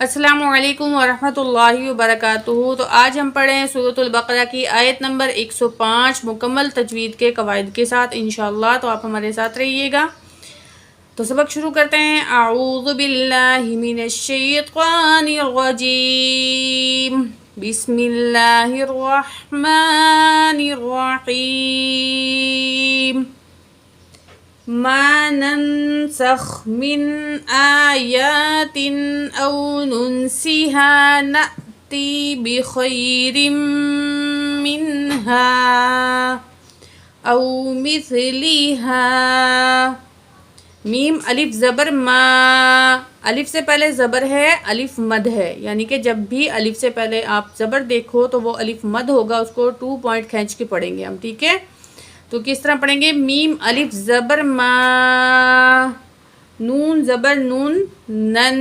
السلام علیکم ورحمۃ اللہ وبرکاتہ۔ تو آج ہم پڑھیں سورۃ البقرہ کی آیت نمبر 105 مکمل تجوید کے قواعد کے ساتھ انشاءاللہ، تو آپ ہمارے ساتھ رہیے گا۔ تو سبق شروع کرتے ہیں۔ اعوذ باللہ من الشیطان الرجیم، بسم اللہ الرحمن الرحیم۔ ما ننسخ من آیات او ننسها نأتی بخیر منها او مثلها۔ میم الف زبر ما، الف سے پہلے زبر ہے، الف مد ہے، یعنی کہ جب بھی الف سے پہلے آپ زبر دیکھو تو وہ الف مد ہوگا، اس کو 2 پوائنٹ کھینچ کے پڑھیں گے ہم، ٹھیک ہے؟ تو کس طرح پڑھیں گے؟ میم الف زبر ما، نون زبر نون، نن،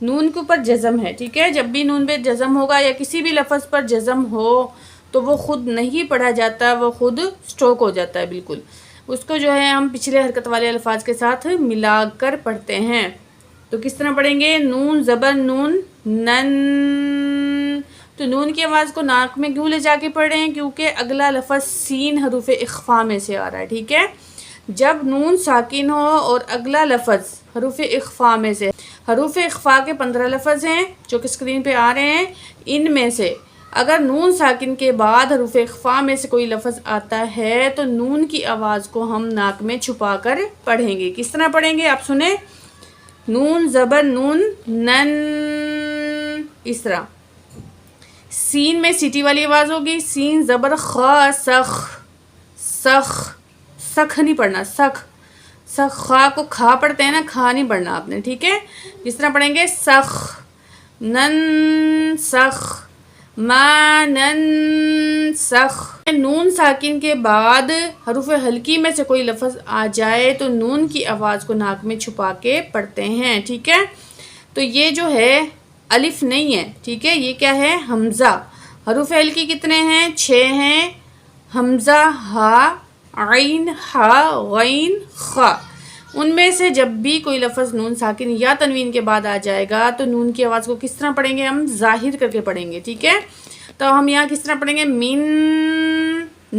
نون کے اوپر جزم ہے، ٹھیک ہے؟ جب بھی نون پہ جزم ہوگا یا کسی بھی لفظ پر جزم ہو تو وہ خود نہیں پڑھا جاتا، وہ خود سٹروک ہو جاتا ہے بالکل، اس کو جو ہے ہم پچھلے حرکت والے الفاظ کے ساتھ ملا کر پڑھتے ہیں۔ تو کس طرح پڑھیں گے؟ نون زبر نون، نن۔ تو نون کی آواز کو ناک میں کیوں لے جا کے پڑھ رہے ہیں؟ کیونکہ اگلا لفظ سین حروف اخفا میں سے آ رہا ہے، ٹھیک ہے؟ جب نون ساکن ہو اور اگلا لفظ حروف اخفا میں سے، حروف اخفا کے 15 لفظ ہیں جو کہ اسکرین پہ آ رہے ہیں، ان میں سے اگر نون ساکن کے بعد حروف اخفا میں سے کوئی لفظ آتا ہے تو نون کی آواز کو ہم ناک میں چھپا کر پڑھیں گے۔ کس طرح پڑھیں گے آپ سنیں؟ نون زبر نون، نن، اس طرح۔ سین میں سیٹی والی آواز ہوگی، سین زبر خا، سخ، سخ، سخ نہیں پڑھنا، سخ، سخ، خا کو کھا پڑھتے ہیں نا، کھا نہیں پڑھنا آپ نے، ٹھیک ہے؟ جس طرح پڑھیں گے سخ، نن سخ، ما نن سخ۔ نون ساکن کے بعد حروف ہلکی میں سے کوئی لفظ آ جائے تو نون کی آواز کو ناک میں چھپا کے پڑھتے ہیں، ٹھیک ہے؟ تو یہ جو ہے الف نہیں ہے، ٹھیک ہے؟ یہ کیا ہے؟ حمزہ۔ حروف ہلکی کتنے ہیں؟ 6 ہیں، حمزہ، ہا، عین، ہا، غین، خا۔ ان میں سے جب بھی کوئی لفظ نون ساکن یا تنوین کے بعد آ جائے گا تو نون کی آواز کو کس طرح پڑھیں گے؟ ہم ظاہر کر کے پڑھیں گے، ٹھیک ہے؟ تو ہم یہاں کس طرح پڑھیں گے؟ من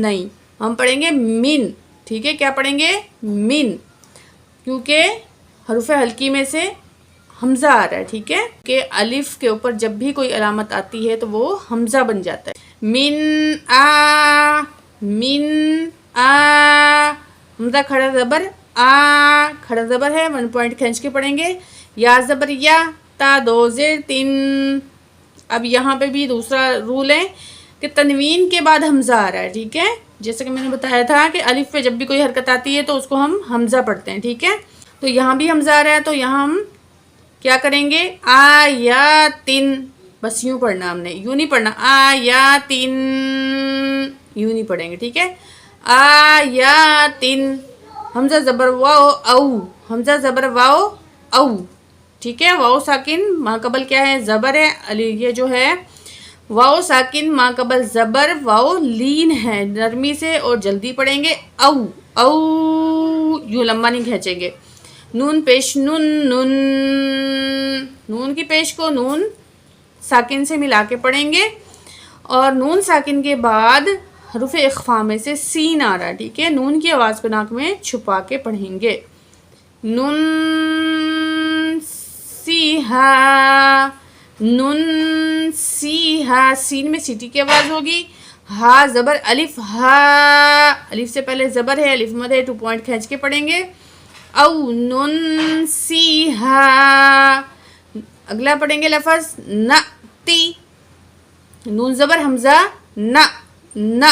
نہیں، ہم پڑھیں گے من، ٹھیک ہے؟ کیا پڑھیں گے؟ من، کیونکہ حروف ہلکی میں سے حمزہ آ رہا ہے، ٹھیک ہے؟ کہ الف کے اوپر جب بھی کوئی علامت آتی ہے تو وہ حمزہ بن جاتا ہے۔ من آ، من آ، حمزہ کھڑا زبر آ، کھڑا زبر ہے، 1 پوائنٹ کھینچ کے پڑھیں گے۔ یا زبر یا، تا، 2 زیر 3۔ اب یہاں پہ بھی دوسرا رول ہے کہ تنوین کے بعد حمزہ آ رہا ہے، ٹھیک ہے؟ جیسے کہ میں نے بتایا تھا کہ الف پہ جب بھی کوئی حرکت آتی ہے تو اس کو ہم حمزہ پڑھتے ہیں، ٹھیک ہے؟ تو یہاں بھی حمزہ آ رہا ہے تو یہاں ہم کیا کریں گے؟ آیاتن، بس یوں پڑھنا ہم نے، یوں نہیں پڑھنا، آیاتن، یوں نہیں پڑھیں گے، ٹھیک ہے؟ آیاتن، حمزہ زبر واو، او، حمزہ زبر واو، او، ٹھیک ہے؟ واو ساکن ماں قبل کیا ہے؟ زبر ہے، یہ جو ہے واو ساکن ماں قبل زبر، واو لین ہے، نرمی سے اور جلدی پڑھیں گے، او، او، یوں لمبا نہیں کھینچیں گے۔ نون پیش نون، نون، نون کی پیش کو نون ساکن سے ملا کے پڑھیں گے، اور نون ساکن کے بعد حروف اخفا میں سے سین آ رہا ہے، ٹھیک ہے؟ نون کی آواز کو ناک میں چھپا کے پڑھیں گے۔ نون سیہا، نون سیہا، سین میں سیٹی کی آواز ہوگی۔ ہا زبر الف، ہا، الف سے پہلے زبر ہے، الف مد ہے، 2 پوائنٹ کھینچ کے پڑھیں گے۔ او نن سیہا، اگلا پڑھیں گے لفظ نأتی، نون زبر حمزہ، نا، نا۔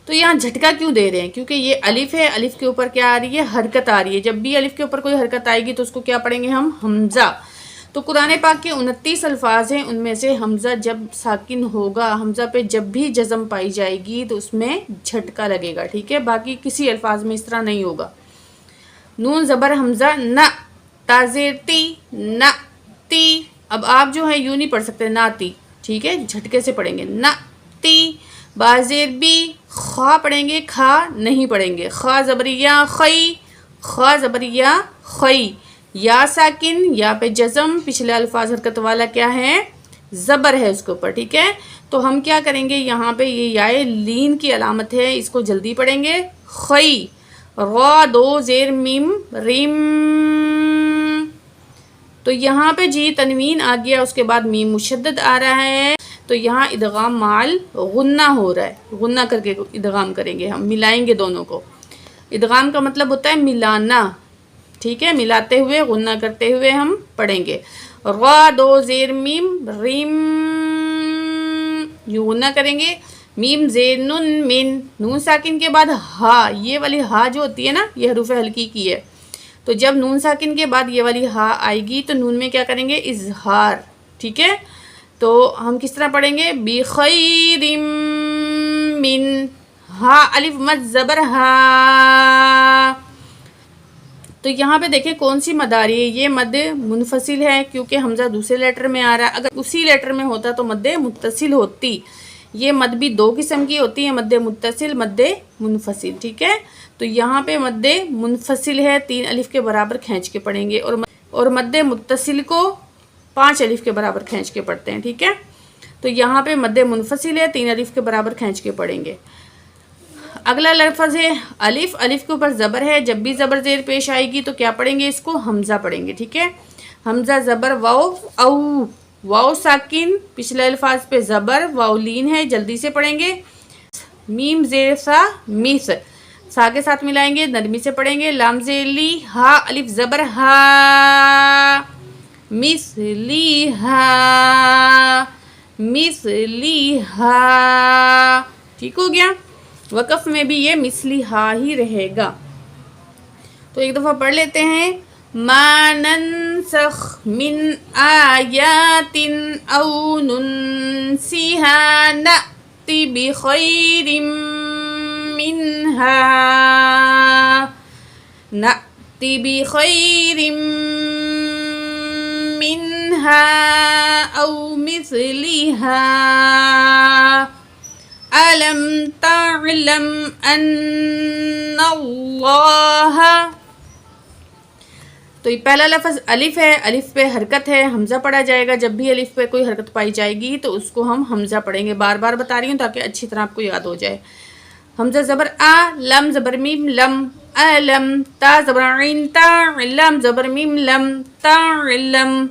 تو یہاں جھٹکا کیوں دے رہے ہیں؟ کیونکہ یہ الف ہے، الف کے اوپر کیا آ رہی ہے؟ حرکت آ رہی ہے۔ جب بھی الف کے اوپر کوئی حرکت آئے گی تو اس کو کیا پڑھیں گے ہم؟ حمزہ۔ تو قرآن پاک کے 29 الفاظ ہیں، ان میں سے حمزہ جب ساکن ہوگا، حمزہ پہ جب بھی جزم پائی جائے گی تو اس میں جھٹکا لگے گا، ٹھیک ہے؟ باقی کسی الفاظ میں اس طرح نہیں ہوگا۔ نون زبر حمزہ، نا، تا زیر تی، نا تی۔ اب آپ جو ہے یوں نہیں پڑھ سکتے، ناتی، ٹھیک ہے؟ جھٹکے سے پڑھیں گے، نا تی۔ با زیر بی، خا پڑھیں گے، کھا نہیں پڑھیں گے۔ خا زبریہ خی، خا زبریہ خی۔ یا ساکن، یا پہ جزم، پچھلے الفاظ حرکت والا کیا ہے؟ زبر ہے اس کے اوپر، ٹھیک ہے. تو ہم کیا کریں گے، یہاں پہ یہ یائے لین کی علامت ہے، اس کو جلدی پڑھیں گے. خی، را دو زیر میم ریم. تو یہاں پہ جی تنوین آ گیا، اس کے بعد میم مشدد آ رہا ہے، تو یہاں ادغام مال غنہ ہو رہا ہے، غنہ کر کے ادغام کریں گے، ہم ملائیں گے دونوں کو. ادغام کا مطلب ہوتا ہے ملانا، ٹھیک ہے، ملاتے ہوئے غنہ کرتے ہوئے ہم پڑھیں گے. را دو زیر میم ریم، یوں غنہ کریں گے. میم زیر نون من، نون ساکن کے بعد ہا، یہ والی ہا جو ہوتی ہے نا، یہ حروف ہلکی کی ہے، تو جب نون ساکن کے بعد یہ والی ہا آئے گی تو نون میں کیا کریں گے؟ اظہار، ٹھیک ہے. تو ہم کس طرح پڑھیں گے؟ بخیر من، ہا الف مد زبر ہا. تو یہاں پہ دیکھیں کون سی مد آ رہی ہے، یہ مد منفصل ہے کیونکہ حمزہ دوسرے لیٹر میں آ رہا ہے. اگر اسی لیٹر میں ہوتا تو مد متصل ہوتی. یہ مد بھی دو قسم کی ہوتی ہے، مد متصل، مد منفصل، ٹھیک ہے. تو یہاں پہ مد منفصل ہے، 3 الف کے برابر کھینچ کے پڑھیں گے، اور مد متصل کو 5 الف کے برابر کھینچ کے پڑھتے ہیں، ٹھیک ہے. تو یہاں پہ مد منفصل ہے، 3 الف کے برابر کھینچ کے پڑھیں گے. اگلا لفظ ہے الف، الف کے اوپر زبر ہے، جب بھی زبر زیر پیش آئے گی تو کیا پڑھیں گے؟ اس کو حمزہ پڑھیں گے، ٹھیک ہے. حمزہ زبر واو او، واو ساکن، پچھلے الفاظ پہ زبر، واو لین ہے، جلدی سے پڑھیں گے. میم زیر سا میس، سا کے ساتھ ملائیں گے، نرمی سے پڑھیں گے. لام زیر لی، ہا الف زبر ہا، مثلی ہا، مثلی ہا، ٹھیک ہو گیا. وقف میں بھی یہ مثلی ہا ہی رہے گا. تو ایک دفعہ پڑھ لیتے ہیں. ما ننسخ من آیات او ننسیها نأتی بخیر منها، نأتی بخیر منها او مثلها. أَلَمْ تَعْلَمْ أَنَّ اللَّهَ. تو یہ پہلا لفظ الف ہے، الف پہ حرکت ہے، حمزہ پڑھا جائے گا. جب بھی الف پہ کوئی حرکت پائی جائے گی تو اس کو ہم حمزہ پڑھیں گے. بار بار بتا رہی ہوں تاکہ اچھی طرح آپ کو یاد ہو جائے. حمزہ زبر آ، لم زبر میم لم، علم، تا زبر عین تا، لم زبر میم لم، تا علم.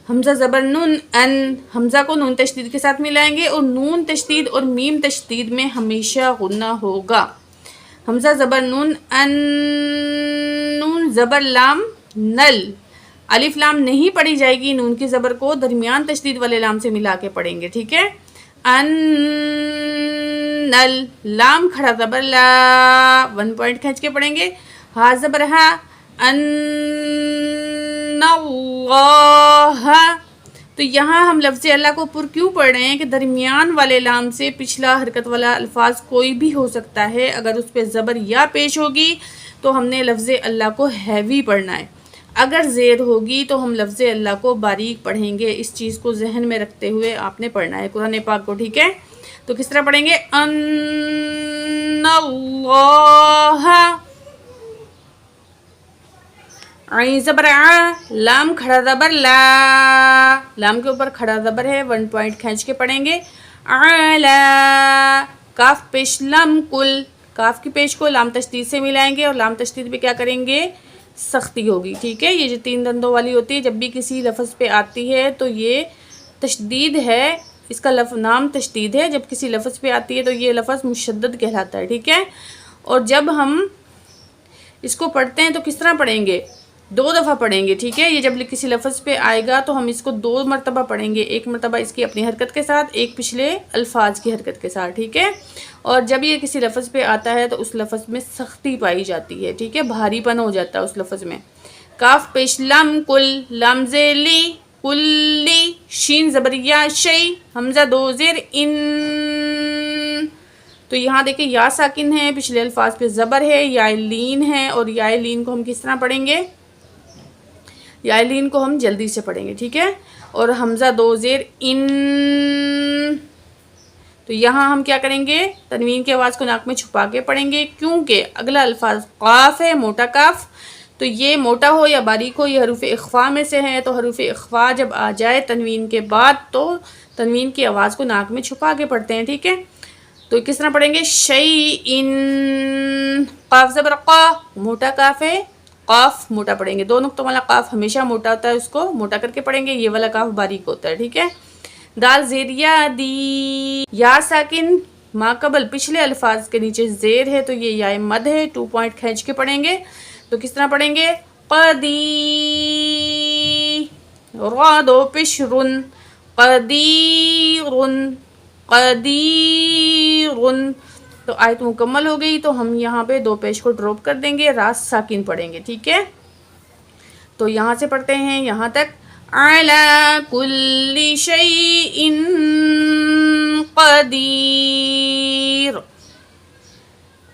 حمزہ زبر نون ان، حمزہ کو نون تشدید کے ساتھ ملائیں گے، اور نون تشدید اور میم تشدید میں ہمیشہ غنہ ہوگا. حمزہ زبر نون ان، نون زبر لام نل، الف لام نہیں پڑھی جائے گی، نون کی زبر کو درمیان تشدید والے لام سے ملا کے پڑھیں گے، ٹھیک ہے. ان نل، لام کھڑا زبر لا، 1 پوائنٹ کھینچ کے پڑھیں گے. ہا زبر ہا، ان اللہ. تو یہاں ہم لفظ اللہ کو پر کیوں پڑھ رہے ہیں کہ درمیان والے لام سے پچھلا حرکت والا الفاظ کوئی بھی ہو سکتا ہے، اگر اس پہ زبر یا پیش ہوگی تو ہم نے لفظ اللہ کو ہیوی پڑھنا ہے، اگر زیر ہوگی تو ہم لفظ اللہ کو باریک پڑھیں گے. اس چیز کو ذہن میں رکھتے ہوئے آپ نے پڑھنا ہے قرآن پاک کو، ٹھیک ہے. تو کس طرح پڑھیں گے؟ ان اللہ، عین زبر آ، لام کھڑا زبر لا، لام کے اوپر کھڑا زبر ہے، 1 پوائنٹ کھینچ کے پڑھیں گے. اعلی، کاف پیش لم کل، کاف کی پیش کو لام تشدید سے ملائیں گے، اور لام تشدید پہ کیا کریں گے؟ سختی ہوگی، ٹھیک ہے. یہ جو 3 دندوں والی ہوتی ہے، جب بھی کسی لفظ پہ آتی ہے تو یہ تشدید ہے، اس کا نام تشدید ہے. جب کسی لفظ پہ آتی ہے تو یہ لفظ مشدد کہلاتا ہے، ٹھیک ہے. اور جب ہم اس کو پڑھتے ہیں تو کس طرح پڑھیں گے؟ 2 دفعہ پڑھیں گے، ٹھیک ہے. یہ جب کسی لفظ پہ آئے گا تو ہم اس کو 2 مرتبہ پڑھیں گے، ایک مرتبہ اس کی اپنی حرکت کے ساتھ، ایک پچھلے الفاظ کی حرکت کے ساتھ، ٹھیک ہے. اور جب یہ کسی لفظ پہ آتا ہے تو اس لفظ میں سختی پائی جاتی ہے، ٹھیک ہے، بھاری پن ہو جاتا ہے اس لفظ میں. کاف پیش لم کل، لام زیر لی کلی، شین زبر یا شی، حمزہ 2 زیر ان. تو یہاں دیکھیں یا ساکن ہے، پچھلے الفاظ پہ زبر ہے، یا لین ہے، اور یا لین کو ہم کس طرح پڑھیں گے؟ یا لین کو ہم جلدی سے پڑھیں گے، ٹھیک ہے. اور حمزہ 2 زیر ان. تو یہاں ہم کیا کریں گے؟ تنوین کی آواز کو ناک میں چھپا کے پڑھیں گے، کیونکہ اگلا الفاظ قاف ہے، موٹا کاف. تو یہ موٹا ہو یا باریک ہو، یہ حروف اخفا میں سے ہے، تو حروف اخفا جب آ جائے تنوین کے بعد تو تنوین کی آواز کو ناک میں چھپا کے پڑھتے ہیں، ٹھیک ہے؟ تو کس طرح پڑھیں گے؟ شیئن، قاف زبر قا، موٹا کاف ہے، قاف موٹا پڑھیں گے، 2 نقطوں والا قاف ہمیشہ موٹا ہوتا ہے، اس کو موٹا کر کے پڑھیں گے، یہ والا کاف باریک ہوتا ہے، ٹھیک ہے؟ دال زیر یا دی، یا ساکن ما قبل پچھلے الفاظ کے نیچے زیر ہے تو یہ یا مد ہے، 2 پوائنٹ کھینچ کے پڑھیں گے، تو کس طرح پڑھیں گے؟ قدی، را 2 پیش رن، قدیرن، قدیرن۔ تو آیت مکمل ہو گئی، تو ہم یہاں پہ 2 پیش کو ڈراپ کر دیں گے، راست ساکن پڑھیں گے، ٹھیک ہے؟ تو یہاں سے پڑھتے ہیں یہاں تک، علی کل شیء قدیر،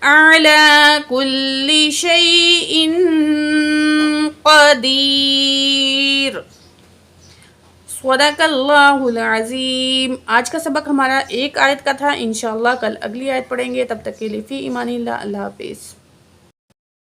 علی کل شیء قدیر۔ صدق اللہ العظیم۔ آج کا سبق ہمارا 1 آیت کا تھا، انشاءاللہ کل اگلی آیت پڑھیں گے، تب تک کے لیے فی امان اللہ، اللہ حافظ۔